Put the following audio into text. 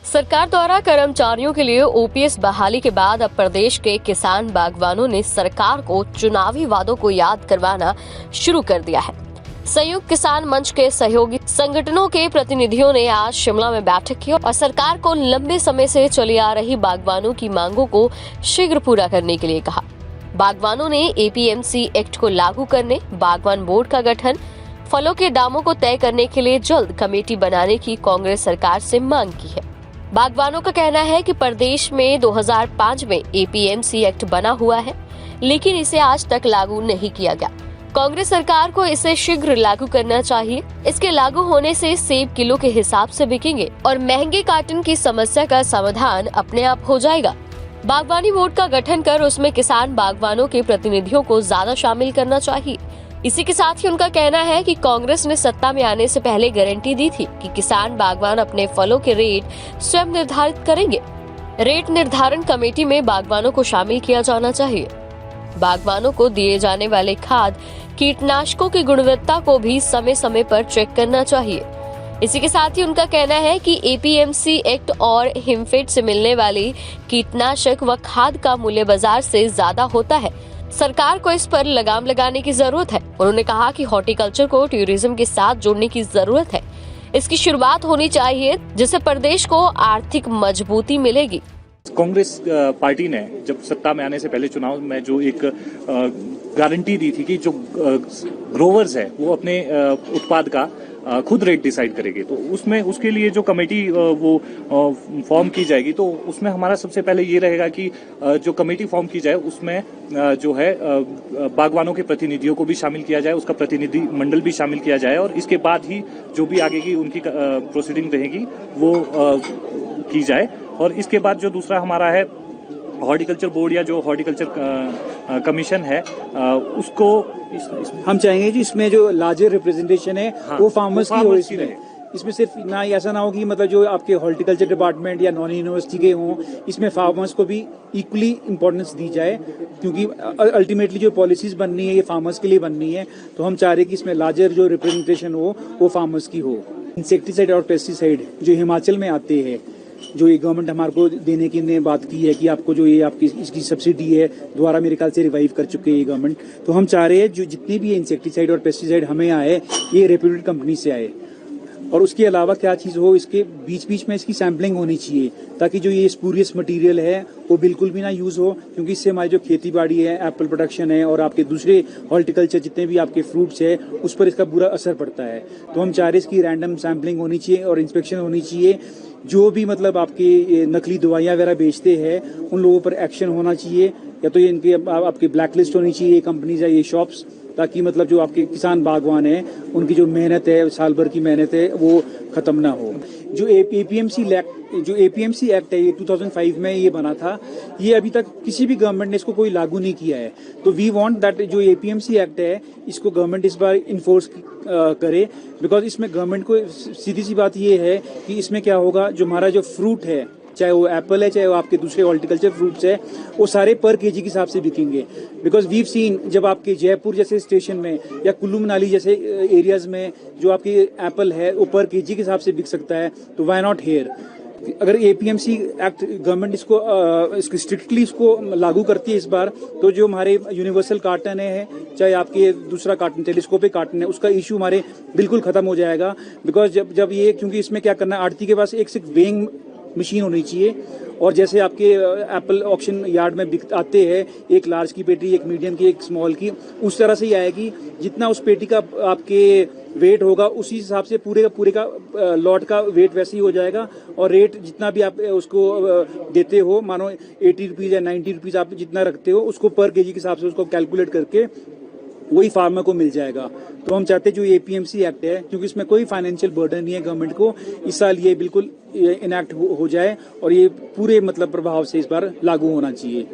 सरकार द्वारा कर्मचारियों के लिए ओपीएस बहाली के बाद अब प्रदेश के किसान बागवानों ने सरकार को चुनावी वादों को याद करवाना शुरू कर दिया है। संयुक्त किसान मंच के सहयोगी संगठनों के प्रतिनिधियों ने आज शिमला में बैठक की और सरकार को लंबे समय से चली आ रही बागवानों की मांगों को शीघ्र पूरा करने के लिए कहा। बागवानों ने एपीएमसी एक्ट को लागू करने, बागवान बोर्ड का गठन, फलों के दामों को तय करने के लिए जल्द कमेटी बनाने की कांग्रेस सरकार से मांग की है। बागवानों का कहना है कि प्रदेश में 2005 में एपीएमसी एक्ट बना हुआ है, लेकिन इसे आज तक लागू नहीं किया गया। कांग्रेस सरकार को इसे शीघ्र लागू करना चाहिए। इसके लागू होने से सेब किलो के हिसाब से बिकेंगे और महंगे कार्टन की समस्या का समाधान अपने आप हो जाएगा। बागवानी बोर्ड का गठन कर उसमें किसान बागवानों के प्रतिनिधियों को ज्यादा शामिल करना चाहिए। इसी के साथ ही उनका कहना है कि कांग्रेस ने सत्ता में आने से पहले गारंटी दी थी कि किसान बागवान अपने फलों के रेट स्वयं निर्धारित करेंगे। रेट निर्धारण कमेटी में बागवानों को शामिल किया जाना चाहिए। बागवानों को दिए जाने वाले खाद, कीटनाशकों की गुणवत्ता को भी समय समय पर चेक करना चाहिए। इसी के साथ ही उनका कहना है कि एपीएमसी एक्ट और हिमफेड से मिलने वाली कीटनाशक व खाद का मूल्य बाजार से ज्यादा होता है। सरकार को इस पर लगाम लगाने की जरूरत है। उन्होंने कहा कि हॉर्टिकल्चर को टूरिज्म के साथ जोड़ने की जरूरत है। इसकी शुरुआत होनी चाहिए, जिससे प्रदेश को आर्थिक मजबूती मिलेगी। कांग्रेस पार्टी ने जब सत्ता में आने से पहले चुनाव में जो एक गारंटी दी थी कि जो ग्रोवर्स है वो अपने उत्पाद का खुद रेट डिसाइड करेंगे, तो उसमें उसके लिए जो कमेटी वो फॉर्म की जाएगी, तो उसमें हमारा सबसे पहले ये रहेगा कि जो कमेटी फॉर्म की जाए उसमें जो है बागवानों के प्रतिनिधियों को भी शामिल किया जाए, उसका प्रतिनिधि मंडल भी शामिल किया जाए और इसके बाद ही जो भी आगे की उनकी प्रोसीडिंग रहेगी वो की जाए। और इसके बाद जो दूसरा हमारा है हॉर्टिकल्चर बोर्ड या जो हॉर्टिकल्चर कमीशन है उसको हम चाहेंगे कि इसमें जो लार्जर रिप्रेजेंटेशन है वो फार्मर्स की हो। इसमें सिर्फ ना ऐसा ना हो कि मतलब जो आपके हॉर्टिकल्चर डिपार्टमेंट या नॉन यूनिवर्सिटी के हों, इसमें फार्मर्स को भी इक्वली इम्पोर्टेंस दी जाए, क्योंकि अल्टीमेटली जो पॉलिसीज बननी है ये फार्मर्स के लिए बननी है। तो हम चाह रहे हैं कि इसमें लार्जर जो रिप्रेजेंटेशन हो वो फार्मर्स की हो। इंसेक्टिसाइड और पेस्टिसाइड जो हिमाचल में आते हैं, जो ये गवर्नमेंट हमारे को देने की ने बात की है कि आपको जो ये आपकी इसकी सब्सिडी है दोबारा मेरे ख्याल से रिवाइव कर चुके हैं ये गवर्नमेंट। तो हम चाह रहे हैं जो जितने भी इंसेक्टिसाइड और पेस्टिसाइड हमें आए ये रेप्यूटेड कंपनी से आए, और उसके अलावा क्या चीज़ हो, इसके बीच बीच में इसकी सैम्पलिंग होनी चाहिए ताकि जो ये स्पूरियस मटेरियल है वो बिल्कुल भी ना यूज़ हो, क्योंकि इससे हमारी जो खेती बाड़ी है, एप्पल प्रोडक्शन है और आपके दूसरे हॉर्टिकल्चर जितने भी आपके फ्रूट्स है उस पर इसका बुरा असर पड़ता है। तो हम चाह रहे हैं इसकी रैंडम सैम्पलिंग होनी चाहिए और इंस्पेक्शन होनी चाहिए। जो भी मतलब आपके नकली दवाइयाँ वगैरह बेचते हैं उन लोगों पर एक्शन होना चाहिए, या तो ये इनके आपकी ब्लैक लिस्ट होनी चाहिए ये कंपनीज या ये शॉप्स, ताकि मतलब जो आपके किसान बागवान है उनकी जो मेहनत है, साल भर की मेहनत है, वो खत्म ना हो। जो एपीएमसी एक्ट है ये 2005 में ये बना था, ये अभी तक किसी भी गवर्नमेंट ने इसको कोई लागू नहीं किया है। तो वी वांट दैट जो एपीएमसी एक्ट है इसको गवर्नमेंट इस बार इन्फोर्स करे, बिकॉज इसमें गवर्नमेंट को सीधी सी बात ये है कि इसमें क्या होगा, जो हमारा जो फ्रूट है, चाहे वो एप्पल है चाहे वो आपके दूसरे हॉर्टिकल्चर फ्रूट्स है, वो सारे पर केजी के हिसाब से बिकेंगे। बिकॉज वीव सीन जब आपके जयपुर जैसे स्टेशन में या कुल्लू मनाली जैसे एरियाज में जो आपकी एप्पल है वो पर केजी के हिसाब से बिक सकता है, तो व्हाई नॉट हेयर। अगर एपीएमसी एक्ट गवर्नमेंट इसको स्ट्रिक्टली इसको लागू करती है इस बार, तो जो हमारे यूनिवर्सल कार्टन है चाहे आपके दूसरा कार्टन टेलीस्कोपिक कार्टन है उसका इशू हमारे बिल्कुल खत्म हो जाएगा। बिकॉज जब ये, क्योंकि इसमें क्या करना है, आड़ती के पास एक सिर्फ वेइंग मशीन होनी चाहिए, और जैसे आपके एप्पल ऑक्शन यार्ड में आते हैं एक लार्ज की पेटी, एक मीडियम की, एक स्मॉल की, उस तरह से ही आएगी। जितना उस पेटी का आपके वेट होगा उसी हिसाब से पूरे का लॉट का वेट वैसे ही हो जाएगा, और रेट जितना भी आप उसको देते हो, मानो 80 रुपीज़ या 90 रुपीज़ आप जितना रखते हो उसको पर केजी के हिसाब से उसको कैलकुलेट करके वही फार्मर को मिल जाएगा। तो हम चाहते हैं जो एपीएमसी एक्ट है, क्योंकि इसमें कोई फाइनेंशियल बर्डन नहीं है गवर्नमेंट को, इस साल ये बिल्कुल इनैक्ट हो जाए और ये पूरे मतलब प्रभाव से इस बार लागू होना चाहिए।